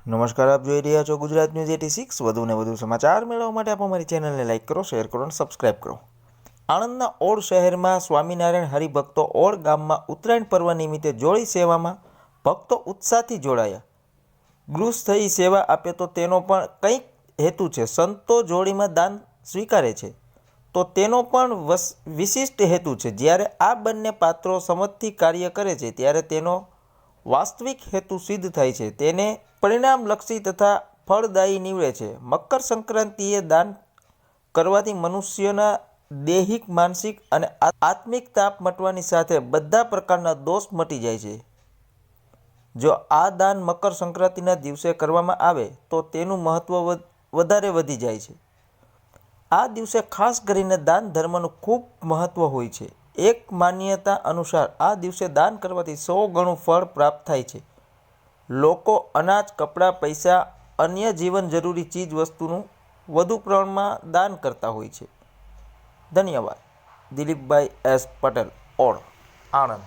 નમસ્કાર, આપ જોઈ રહ્યા છો ગુજરાત ન્યૂઝ 86। વધુને વધુ સમાચાર મેળવવા માટે આપ અમારી ચેનલને લાઇક કરો, શેર કરો અને સબસ્ક્રાઇબ કરો। આણંદના ઓડ શહેરમાં સ્વામિનારાયણ હરિભક્તો ઓડ ગામમાં ઉત્તરાયણ પર્વ નિમિત્તે જોડી સેવામાં ભક્તો ઉત્સાહથી જોડાયા। ગૃહ થઈ સેવા આપે તો તેનો પણ કંઈક હેતુ છે। સંતો જોડીમાં દાન સ્વીકારે છે તો તેનો પણ વિશિષ્ટ હેતુ છે। જ્યારે આ બંને પાત્રો સમજથી કાર્ય કરે છે ત્યારે તેનો વાસ્તવિક હેતુ સિદ્ધ થાય છે, તેને પરિણામલક્ષી તથા ફળદાયી નીવડે છે। મકર સંક્રાંતિએ દાન કરવાથી મનુષ્યના દૈહિક, માનસિક અને આત્મિક તાપ મટવાની સાથે બધા પ્રકારના દોષ મટી જાય છે। જો આ દાન મકર સંક્રાંતિના દિવસે કરવામાં આવે તો તેનું મહત્વ વધારે વધી જાય છે। આ દિવસે ખાસ કરીને દાન ધર્મનું ખૂબ મહત્વ હોય છે। એક માન્યતા અનુસાર આ દિવસે દાન કરવાથી 100 ગણું ફળ પ્રાપ્ત થાય છે। લોકો અનાજ, કપડાં, પૈસા, અન્ય જીવન જરૂરી ચીજ વસ્તુનું વધુ પ્રમાણમાં દાન કરતા હોય છે। ધન્યવાદ। દિલીપભાઈ એસ પટેલ, ઓડ, આણંદ।